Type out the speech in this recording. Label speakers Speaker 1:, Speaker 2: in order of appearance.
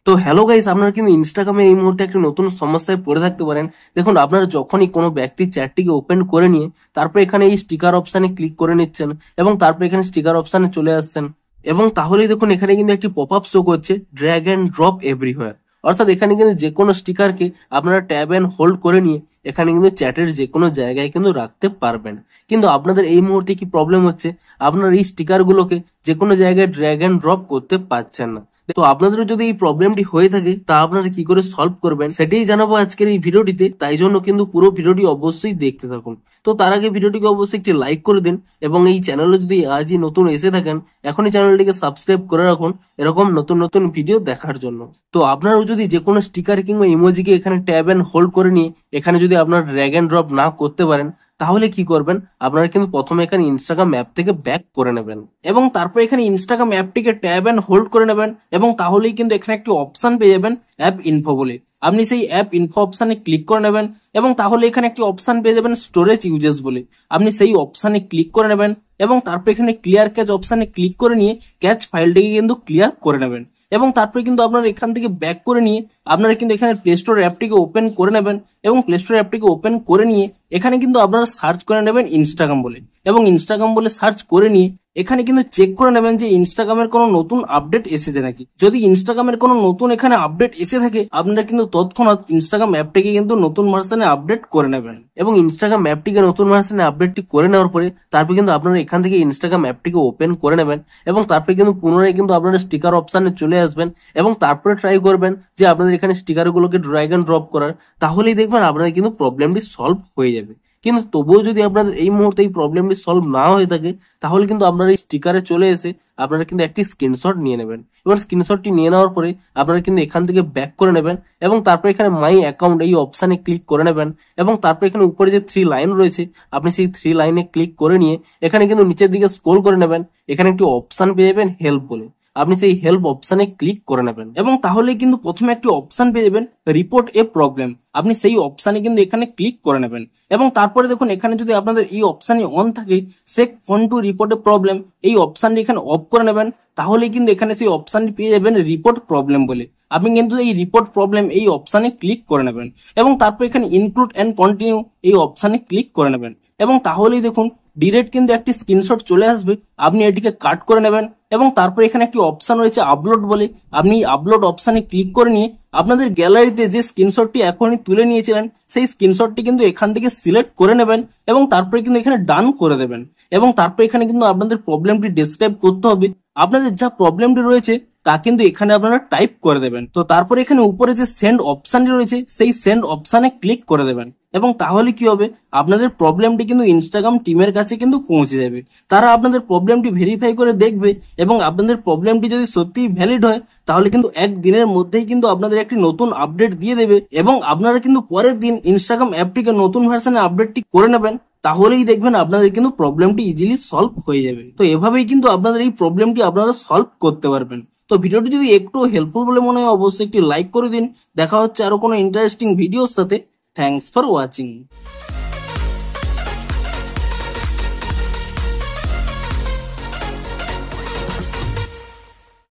Speaker 1: তো hello guys, আপনারা কিন্তু ইনস্টাগ্রামে এই মুহূর্তে একটা নতুন সমস্যায় পড়ে থাকতে পারেন। দেখুন, আপনারা যখনই কোনো ব্যক্তির চ্যাটটিকে ওপেন করে নিয়ে তারপর এখানে এই স্টিকার অপশানে ক্লিক করে নিচ্ছেন এবং তারপর এখানে স্টিকার অপশানে চলে আসছেন এবং তাহলেই দেখুন এখানে কিন্তু একটি পপ আপ শো করছে ড্র্যাগ অ্যান্ড ড্রপ এভরিওয়্যার। অর্থাৎ এখানে কিন্তু যে কোনো স্টিকারকে আপনারা ট্যাব অ্যান্ড হোল্ড করে নিয়ে এখানে কিন্তু চ্যাটের যে কোনো জায়গায় কিন্তু রাখতে পারবেন। কিন্তু আপনাদের এই মুহূর্তে কি প্রবলেম হচ্ছে, আপনারা এই স্টিকারগুলোকে যে কোনো জায়গায় ড্র্যাগ অ্যান্ড ড্রপ করতে পারছেন না। তো আপনাদেরও যদি এই প্রবলেমটি হয়ে থাকে তা আপনারা কি করে সলভ করবেন সেটাই জানাবো আজকের এই ভিডিওটিতে। তাই জন্য কিন্তু পুরো ভিডিওটি অবশ্যই দেখতে থাকুন। তো তার আগে ভিডিওটিকে অবশ্যই একটি লাইক করে দিন এবং এই চ্যানেলে যদি আজই নতুন এসে থাকেন এখনই চ্যানেলটিকে সাবস্ক্রাইব করে রাখুন এরকম নতুন নতুন ভিডিও দেখার জন্য। তো আপনারাও যদি যে কোনো স্টিকার কিংবা ইমোজিকে এখানে ট্যাব অ্যান্ড হোল্ড করে নিয়ে এখানে যদি আপনারা ড্র্যাগ অ্যান্ড ড্রপ না করতে পারেন তাহলে কি করবেন, আপনারা কিন্তু প্রথমে এখানে ইনস্টাগ্রাম অ্যাপ থেকে ব্যাক করে নেবেন এবং তারপর এখানে ইনস্টাগ্রাম অ্যাপটিকে ট্যাব অ্যান্ড হোল্ড করে নেবেন এবং তাহলেই কিন্তু এখানে একটি অপশন পেয়ে যাবেন অ্যাপ ইনফো বলে। আপনি সেই অ্যাপ ইনফো অপশানে ক্লিক করে নেবেন এবং তাহলে এখানে একটি অপশন পেয়ে যাবেন স্টোরেজ ইউজেস বলে। আপনি সেই অপশানে ক্লিক করে নেবেন এবং তারপর এখানে ক্লিয়ার ক্যাচ অপশানে ক্লিক করে নিয়ে ক্যাচ ফাইলটিকে কিন্তু ক্লিয়ার করে নেবেন এবং তারপরে কিন্তু আপনারা এখান থেকে ব্যাক করে নিয়ে আপনারা কিন্তু এখানে প্লে স্টোর অ্যাপটিকে ওপেন করে নেবেন এবং প্লে স্টোর অ্যাপটিকে ওপেন করে নিয়ে এখানে কিন্তু আপনারা সার্চ করে নেবেন ইনস্টাগ্রাম বলে এবং ইনস্টাগ্রাম বলে সার্চ করে নিয়ে এখানে কিন্তু চেক করে নেবেন যে ইনস্টাগ্রামের কোনো নতুন আপডেট এসেছে নাকি। যদি ইনস্টাগ্রামের কোনো নতুন এখানে আপডেট এসে থাকে আপনারা কিন্তু তৎক্ষণাৎ ইনস্টাগ্রাম অ্যাপটিকে কিন্তু নতুন ভার্সনে আপডেট করে নেবেন এবং ইনস্টাগ্রাম অ্যাপটিকে নতুন ভার্সনে আপডেটটি করে নেওয়ার পরে তারপর কিন্তু আপনারা এখান থেকে ইনস্টাগ্রাম অ্যাপটিকে ওপেন করে নেবেন এবং তারপরে কিন্তু পুনরায় কিন্তু আপনারা স্টিকার অপশানে চলে আসবেন এবং তারপরে ট্রাই করবেন যে আপনাদের এখানে স্টিকারগুলোকে ড্র্যাগ অ্যান্ড ড্রপ করার। তাহলেই দেখবেন আপনাদের কিন্তু প্রবলেমটি সলভ হয়ে যাবে। কিন্তু তবুও যদি আপনাদের এই মুহূর্তে এই প্রবলেমটি সলভ না হয়ে থাকে তাহলে কিন্তু আপনারা এই স্টিকারে চলে এসে আপনারা কিন্তু একটি স্ক্রিনশট নিয়ে নেবেন। এবার স্ক্রিনশটটি নিয়ে নেওয়ার পরে আপনারা কিন্তু এখান থেকে ব্যাক করে নেবেন এবং তারপর এখানে মাই অ্যাকাউন্ট এই অপশানে ক্লিক করে নেবেন এবং তারপর এখানে উপরে যে 3 লাইন রয়েছে আপনি সেই 3 লাইনে ক্লিক করে নিয়ে এখানে কিন্তু নিচের দিকে স্ক্রল করে নেবেন। এখানে একটি অপশান পেয়ে যাবেন হেল্প বলে, আপনি সেই হেল্প অপশানে ক্লিক করে নেবেন এবং তাহলে কিন্তু প্রথমে একটি অপশান পেয়ে যাবেন রিপোর্ট এ প্রবলেম। আপনি সেই অপশানে কিন্তু এখানে ক্লিক করে নেবেন এবং তারপরে দেখুন এখানে যদি আপনাদের এই অপশানে অন থাকে shake phone to report a problem এই অপশানটি এখানে অফ করে নেবেন। তাহলে কিন্তু এখানে সেই অপশানটি পেয়ে যাবেন রিপোর্ট প্রবলেম বলে। আপনি কিন্তু এই রিপোর্ট প্রবলেম এই অপশানে ক্লিক করে নেবেন এবং তারপর এখানে ইনক্লুড এন্ড কন্টিনিউ এই অপশানে ক্লিক করে নেবেন এবং তাহলেই দেখুন ডিরেক্ট কিন্তু একটি স্ক্রিনশট চলে আসবে। আপনি এটিকে কাট করে নেবেন এবং তারপর এখানে একটি অপশন রয়েছে আপলোড বলে, আপনি আপলোড অপশানে ক্লিক করে নিয়ে আপনাদের গ্যালারিতে যে স্ক্রিনশটটি এখনই তুলে নিয়েছিলেন সেই স্ক্রিনশটটি কিন্তু এখান থেকে সিলেক্ট করে নেবেন এবং তারপরে কিন্তু এখানে ডান করে দেবেন এবং তারপর এখানে কিন্তু আপনাদের প্রবলেমটি ডেসক্রাইব করতে হবে। আপনাদের যা প্রবলেমটি রয়েছে তা কিন্তু এখানে আপনারা টাইপ করে দেবেন। তো তারপর এখানে উপরে যে সেন্ড অপশানটি রয়েছে সেই সেন্ড অপশানে ক্লিক করে দেবেন এবং তাহলে কি হবে, আপনাদের প্রবলেমটি কিন্তু ইনস্টাগ্রাম টিমের কাছে কিন্তু পৌঁছে যাবে। তারা আপনাদের প্রবলেমটি ভেরিফাই করে দেখবে এবং আপনাদের প্রবলেমটি যদি সত্যিই ভ্যালিড হয় তাহলে কিন্তু একদিনের মধ্যেই কিন্তু আপনাদের একটি নতুন আপডেট দিয়ে দেবে এবং আপনারা কিন্তু পরের দিন ইনস্টাগ্রাম অ্যাপটিকে নতুন ভার্সনে আপডেটটি করে নেবেন। তাহলেই দেখবেন আপনাদের কিন্তু প্রবলেমটি ইজিলি সলভ হয়ে যাবে। তো এভাবেই কিন্তু আপনাদের এই প্রবলেমটি আপনারা সলভ করতে পারবেন। তো ভিডিওটি যদি একটু হেল্পফুল বলে মনে হয় অবশ্যই একটি লাইক করে দিন। দেখা হচ্ছে আরো কোনো ইন্টারেস্টিং ভিডিওর সাথে। Thanks for watching.